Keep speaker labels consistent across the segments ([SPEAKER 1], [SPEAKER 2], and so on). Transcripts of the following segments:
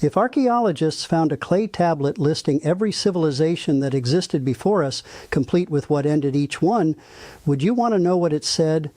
[SPEAKER 1] If archaeologists found a clay tablet listing every civilization that existed before us, complete with what ended each one, would you want to know what it said?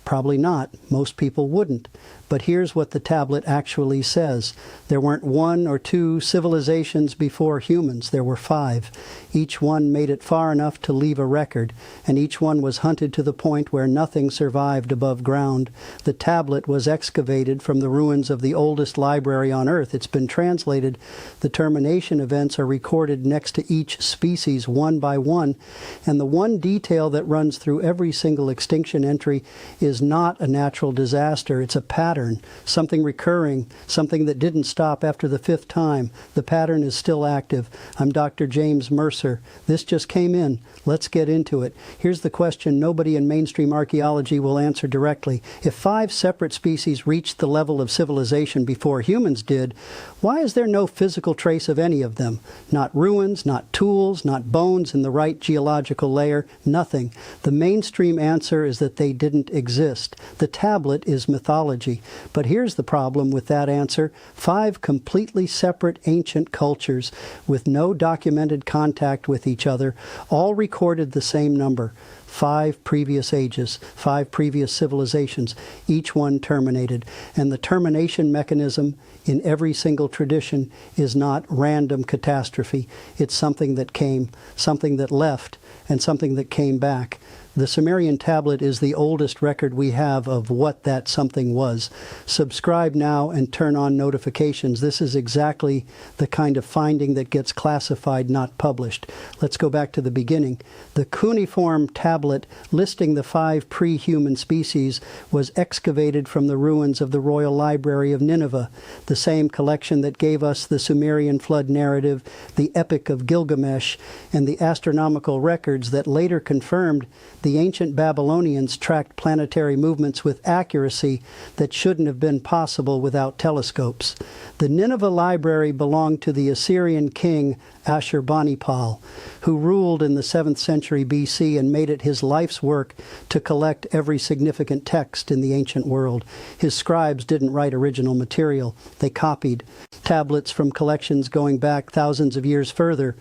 [SPEAKER 1] Probably not. Most people wouldn't. But here's what the tablet actually says. There weren't one or two civilizations before humans. There were 5. Each one made it far enough to leave a record, and each one was hunted to the point where nothing survived above ground. The tablet was excavated from the ruins of the oldest library on Earth. It's been translated. The termination events are recorded next to each species one by one, and the one detail that runs through every single extinction entry is not a natural disaster. It's a pattern, something recurring, something that didn't stop after the 5th time. The pattern is still active. I'm Dr. James Mercer. This just came in. Let's get into it. Here's the question nobody in mainstream archaeology will answer directly. If 5 separate species reached the level of civilization before humans did, why is there no physical trace of any of them? Not ruins, not tools, not bones in the right geological layer, nothing. The mainstream answer is that they didn't exist. The tablet is mythology. But here's the problem with that answer. 5 completely separate ancient cultures with no documented contact with each other, all recorded the same number. 5 previous ages, 5 previous civilizations, each one terminated. And the termination mechanism in every single tradition is not random catastrophe. It's something that came, something that left, and something that came back. The Sumerian tablet is the oldest record we have of what that something was. Subscribe now and turn on notifications. This is exactly the kind of finding that gets classified, not published. Let's go back to the beginning. The cuneiform tablet listing the 5 pre-human species was excavated from the ruins of the Royal Library of Nineveh, the same collection that gave us the Sumerian flood narrative, the Epic of Gilgamesh, and the astronomical records that later confirmed the ancient Babylonians tracked planetary movements with accuracy that shouldn't have been possible without telescopes. The Nineveh library belonged to the Assyrian king Ashurbanipal, who ruled in the 7th century BC and made it his life's work to collect every significant text in the ancient world. His scribes didn't write original material. They copied tablets from collections going back thousands of years further.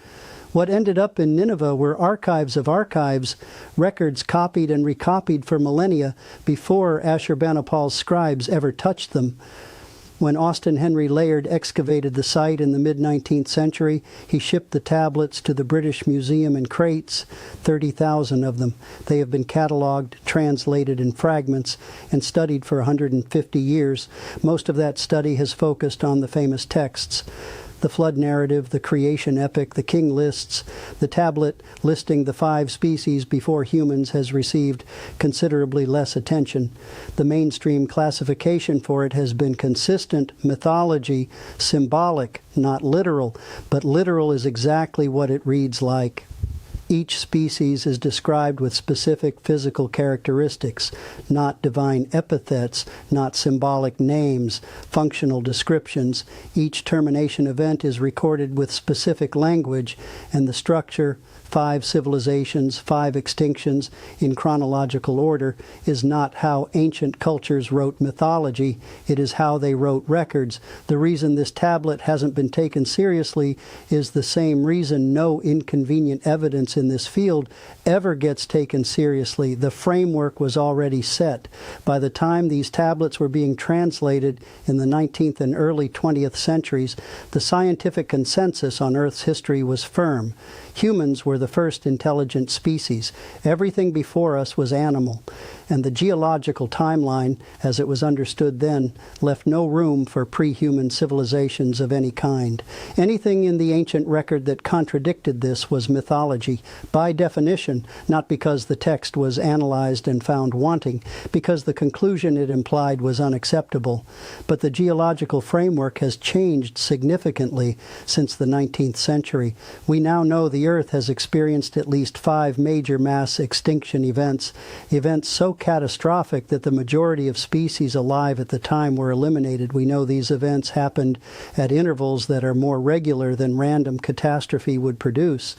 [SPEAKER 1] What ended up in Nineveh were archives of archives, records copied and recopied for millennia before Ashurbanipal's scribes ever touched them. When Austin Henry Layard excavated the site in the mid-19th century, he shipped the tablets to the British Museum in crates, 30,000 of them. They have been catalogued, translated in fragments, and studied for 150 years. Most of that study has focused on the famous texts. The flood narrative, the creation epic, the king lists, the tablet listing the 5 species before humans has received considerably less attention. The mainstream classification for it has been consistent mythology, symbolic, not literal, but literal is exactly what it reads like. Each species is described with specific physical characteristics, not divine epithets, not symbolic names, functional descriptions. Each termination event is recorded with specific language, and the structure, 5 civilizations, 5 extinctions in chronological order, is not how ancient cultures wrote mythology. It is how they wrote records. The reason this tablet hasn't been taken seriously is the same reason no inconvenient evidence in this field ever gets taken seriously. The framework was already set. By the time these tablets were being translated in the 19th and early 20th centuries, the scientific consensus on Earth's history was firm. Humans were the first intelligent species. Everything before us was animal. And the geological timeline, as it was understood then, left no room for pre-human civilizations of any kind. Anything in the ancient record that contradicted this was mythology, by definition, not because the text was analyzed and found wanting, because the conclusion it implied was unacceptable. But the geological framework has changed significantly since the 19th century. We now know the Earth has experienced at least 5 major mass extinction events so catastrophic that the majority of species alive at the time were eliminated. We know these events happened at intervals that are more regular than random catastrophe would produce.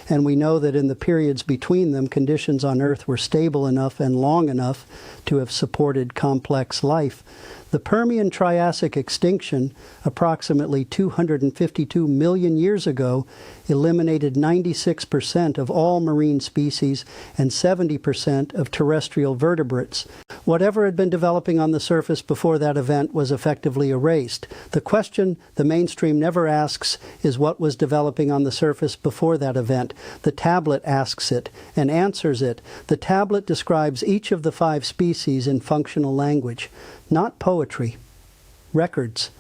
[SPEAKER 1] And we know that in the periods between them, conditions on Earth were stable enough and long enough to have supported complex life. The The Permian-Triassic extinction, approximately 252 million years ago, eliminated 96% of all marine species and 70% of terrestrial vertebrates. Whatever had been developing on the surface before that event was effectively erased. The question the mainstream never asks is what was developing on the surface before that event. The tablet asks it and answers it. The tablet describes each of the 5 species in functional language, not poetry. Records.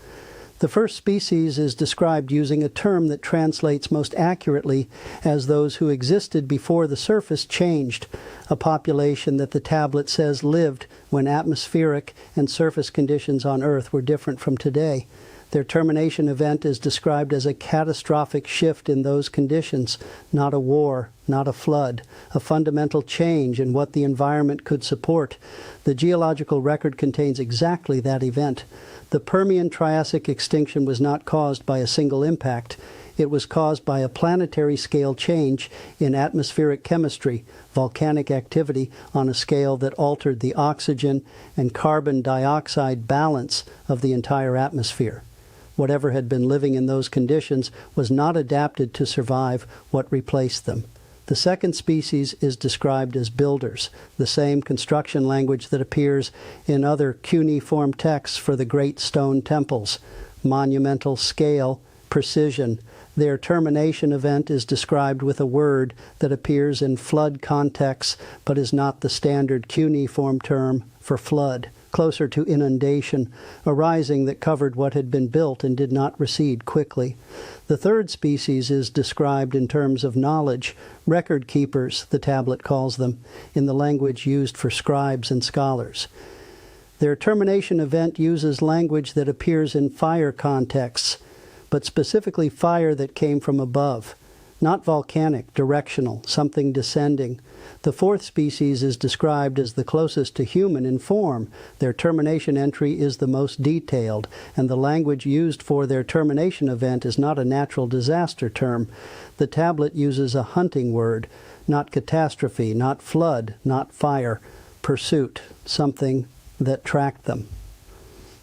[SPEAKER 1] The first species is described using a term that translates most accurately as those who existed before the surface changed, a population that the tablet says lived when atmospheric and surface conditions on Earth were different from today. Their termination event is described as a catastrophic shift in those conditions, not a war, not a flood, a fundamental change in what the environment could support. The geological record contains exactly that event. The Permian-Triassic extinction was not caused by a single impact. It was caused by a planetary-scale change in atmospheric chemistry, volcanic activity on a scale that altered the oxygen and carbon dioxide balance of the entire atmosphere. Whatever had been living in those conditions was not adapted to survive what replaced them. The second species is described as builders, the same construction language that appears in other cuneiform texts for the great stone temples. Monumental scale, precision. Their termination event is described with a word that appears in flood contexts but is not the standard cuneiform term for flood, closer to inundation, a rising that covered what had been built and did not recede quickly. The third species is described in terms of knowledge, record keepers, the tablet calls them, in the language used for scribes and scholars. Their termination event uses language that appears in fire contexts, but specifically fire that came from above, not volcanic, directional, something descending. The fourth species is described as the closest to human in form. Their termination entry is the most detailed, and the language used for their termination event is not a natural disaster term. The tablet uses a hunting word, not catastrophe, not flood, not fire, pursuit, something that tracked them.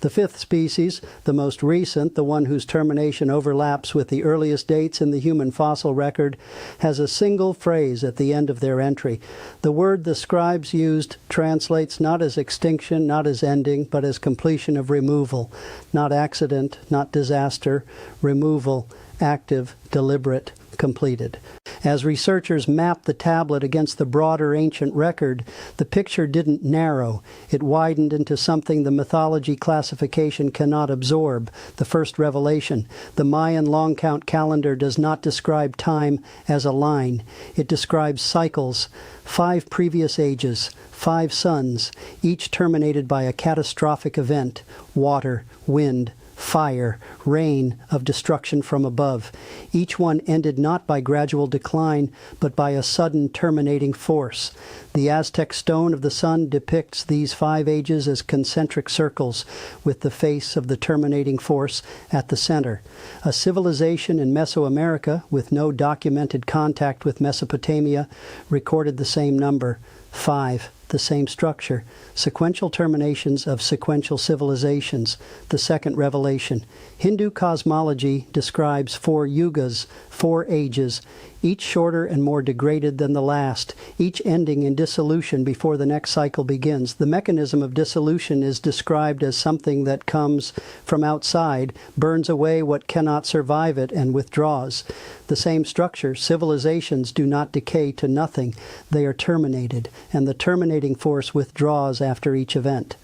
[SPEAKER 1] The fifth species, the most recent, the one whose termination overlaps with the earliest dates in the human fossil record, has a single phrase at the end of their entry. The word the scribes used translates not as extinction, not as ending, but as completion of removal. Not accident, not disaster, removal, active, deliberate, completed. As researchers mapped the tablet against the broader ancient record, the picture didn't narrow. It widened into something the mythology classification cannot absorb, the first revelation. The Mayan long count calendar does not describe time as a line. It describes cycles, 5 previous ages, 5 suns, each terminated by a catastrophic event, water, wind, fire, rain of destruction from above. Each one ended not by gradual decline, but by a sudden terminating force. The Aztec stone of the sun depicts these 5 ages as concentric circles, with the face of the terminating force at the center. A civilization in Mesoamerica, with no documented contact with Mesopotamia, recorded the same number, 5. The same structure, sequential terminations of sequential civilizations, the second revelation. Hindu cosmology describes 4 yugas, 4 ages, each shorter and more degraded than the last, each ending in dissolution before the next cycle begins. The mechanism of dissolution is described as something that comes from outside, burns away what cannot survive it, and withdraws. The same structure, civilizations do not decay to nothing. They are terminated, and the terminating force withdraws after each event.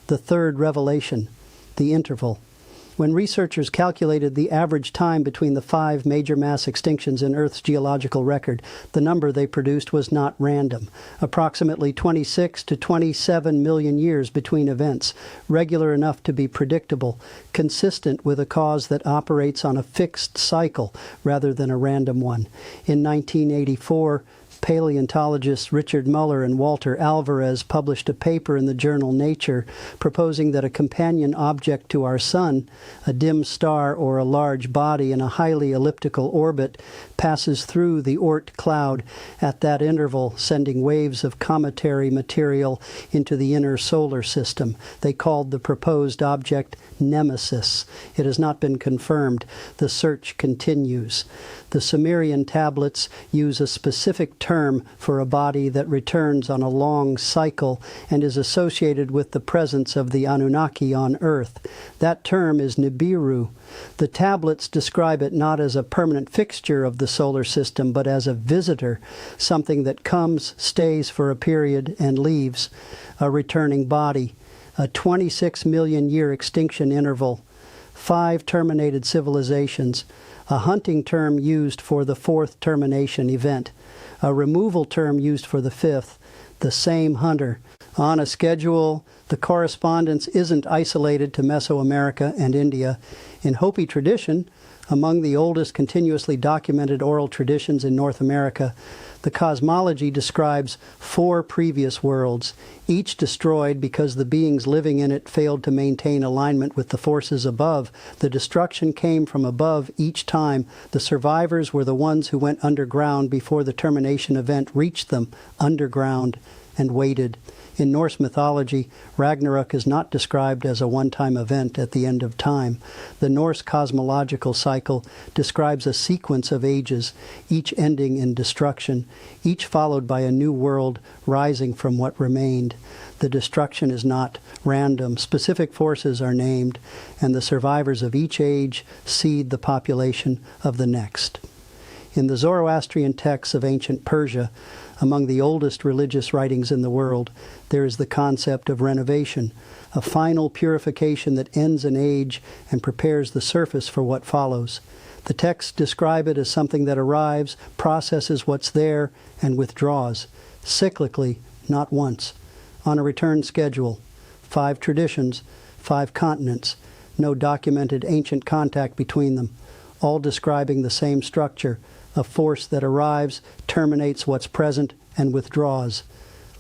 [SPEAKER 1] The third revelation, the interval. When researchers calculated the average time between the 5 major mass extinctions in Earth's geological record, the number they produced was not random. Approximately 26 to 27 million years between events, regular enough to be predictable, consistent with a cause that operates on a fixed cycle rather than a random one. In 1984, Paleontologists Richard Muller and Walter Alvarez published a paper in the journal Nature proposing that a companion object to our sun, a dim star or a large body in a highly elliptical orbit, passes through the Oort cloud at that interval, sending waves of cometary material into the inner solar system. They called the proposed object Nemesis. It has not been confirmed. The search continues. The Sumerian tablets use a specific term for a body that returns on a long cycle and is associated with the presence of the Anunnaki on Earth. That term is Nibiru. The tablets describe it not as a permanent fixture of the solar system, but as a visitor, something that comes, stays for a period, and leaves, a returning body, a 26 million year extinction interval, 5 terminated civilizations, a hunting term used for the 4th termination event, a removal term used for the 5th, the same hunter. On a schedule, the correspondence isn't isolated to Mesoamerica and India. In Hopi tradition, among the oldest continuously documented oral traditions in North America, the cosmology describes 4 previous worlds, each destroyed because the beings living in it failed to maintain alignment with the forces above. The destruction came from above each time. The survivors were the ones who went underground before the termination event reached them, underground, and waited. In Norse mythology, Ragnarok is not described as a one-time event at the end of time. The Norse cosmological cycle describes a sequence of ages, each ending in destruction, each followed by a new world rising from what remained. The destruction is not random. Specific forces are named, and the survivors of each age seed the population of the next. In the Zoroastrian texts of ancient Persia, among the oldest religious writings in the world, there is the concept of renovation, a final purification that ends an age and prepares the surface for what follows. The texts describe it as something that arrives, processes what's there, and withdraws, cyclically, not once, on a return schedule. 5 traditions, 5 continents, no documented ancient contact between them, all describing the same structure, a force that arrives, terminates what's present, and withdraws,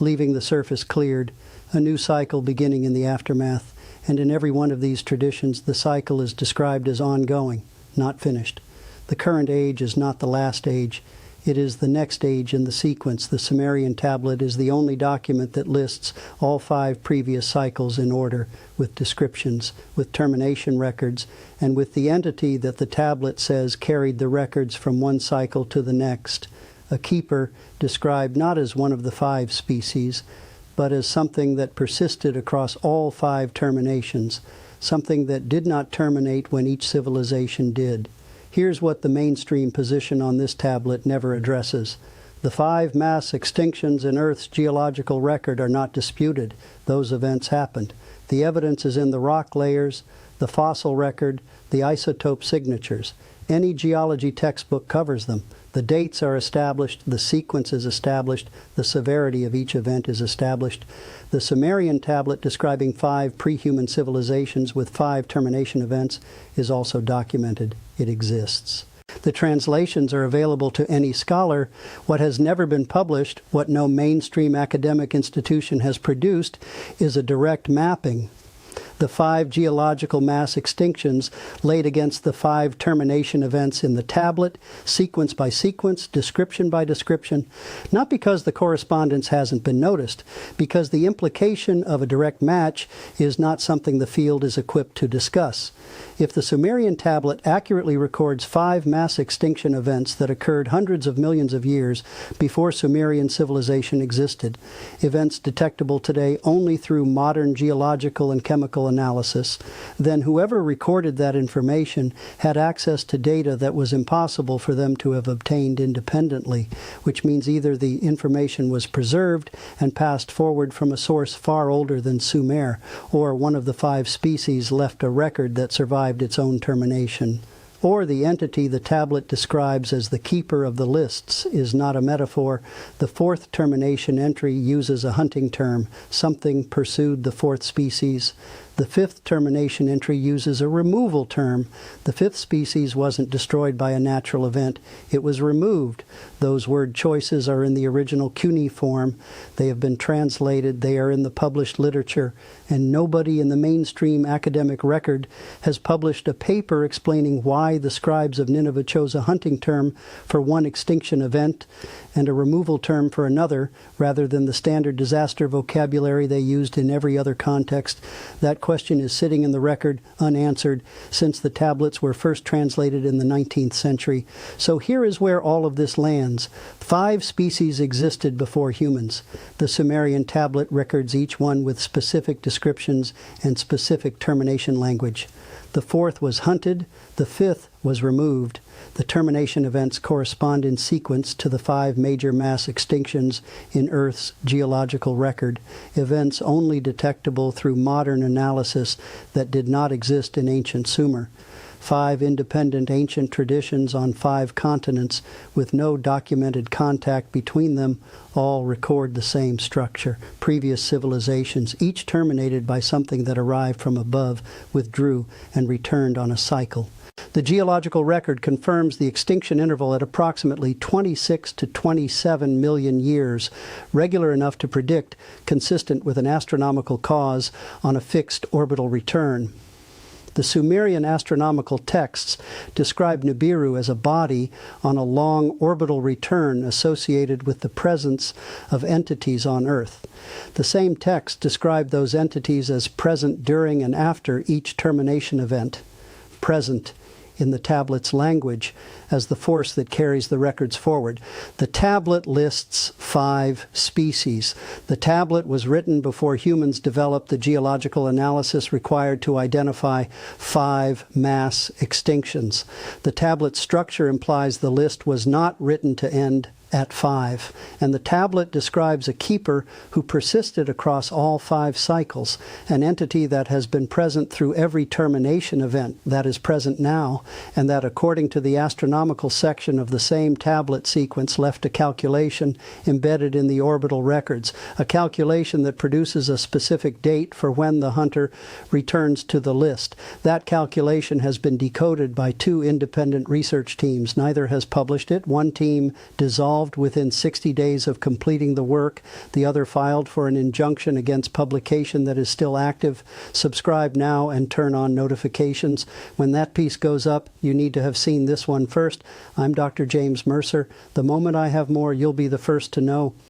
[SPEAKER 1] leaving the surface cleared, a new cycle beginning in the aftermath. And in every one of these traditions, the cycle is described as ongoing, not finished. The current age is not the last age. It is the next age in the sequence. The Sumerian tablet is the only document that lists all 5 previous cycles in order, with descriptions, with termination records, and with the entity that the tablet says carried the records from one cycle to the next. A keeper described not as one of the 5 species, but as something that persisted across all 5 terminations, something that did not terminate when each civilization did. Here's what the mainstream position on this tablet never addresses. The 5 mass extinctions in Earth's geological record are not disputed. Those events happened. The evidence is in the rock layers, the fossil record, the isotope signatures. Any geology textbook covers them. The dates are established, the sequence is established, the severity of each event is established. The Sumerian tablet describing 5 pre-human civilizations with 5 termination events is also documented. It exists. The translations are available to any scholar. What has never been published, what no mainstream academic institution has produced, is a direct mapping. The 5 geological mass extinctions laid against the 5 termination events in the tablet, sequence by sequence, description by description, not because the correspondence hasn't been noticed, because the implication of a direct match is not something the field is equipped to discuss. If the Sumerian tablet accurately records 5 mass extinction events that occurred hundreds of millions of years before Sumerian civilization existed, events detectable today only through modern geological and chemical analysis, then whoever recorded that information had access to data that was impossible for them to have obtained independently, which means either the information was preserved and passed forward from a source far older than Sumer, or one of the 5 species left a record that survived its own termination. Or the entity the tablet describes as the keeper of the lists is not a metaphor. The 4th termination entry uses a hunting term. Something pursued the 4th species. The fifth termination entry uses a removal term. The fifth species wasn't destroyed by a natural event. It was removed. Those word choices are in the original cuneiform. They have been translated. They are in the published literature. And nobody in the mainstream academic record has published a paper explaining why the scribes of Nineveh chose a hunting term for one extinction event and a removal term for another, rather than the standard disaster vocabulary they used in every other context. That question is sitting in the record unanswered since the tablets were first translated in the 19th century. So here is where all of this lands. 5 species existed before humans. The Sumerian tablet records each one with specific descriptions and specific termination language. The 4th was hunted. The 5th was removed. The termination events correspond in sequence to the 5 major mass extinctions in Earth's geological record, events only detectable through modern analysis that did not exist in ancient Sumer. 5 independent ancient traditions on 5 continents with no documented contact between them all record the same structure. Previous civilizations, each terminated by something that arrived from above, withdrew, and returned on a cycle. The geological record confirms the extinction interval at approximately 26 to 27 million years, regular enough to predict, consistent with an astronomical cause on a fixed orbital return. The Sumerian astronomical texts describe Nibiru as a body on a long orbital return associated with the presence of entities on Earth. The same texts describe those entities as present during and after each termination event. Present in the tablet's language as the force that carries the records forward. The tablet lists 5 species. The tablet was written before humans developed the geological analysis required to identify 5 mass extinctions. The tablet structure implies the list was not written to end at 5, and the tablet describes a keeper who persisted across all 5 cycles, an entity that has been present through every termination event that is present now, and that according to the astronomical section of the same tablet sequence left a calculation embedded in the orbital records, a calculation that produces a specific date for when the hunter returns to the list. That calculation has been decoded by 2 independent research teams. Neither has published it. One team dissolved within 60 days of completing the work. The other filed for an injunction against publication that is still active. Subscribe now and turn on notifications. When that piece goes up, you need to have seen this one first. I'm Dr. James Mercer. The moment I have more, you'll be the first to know.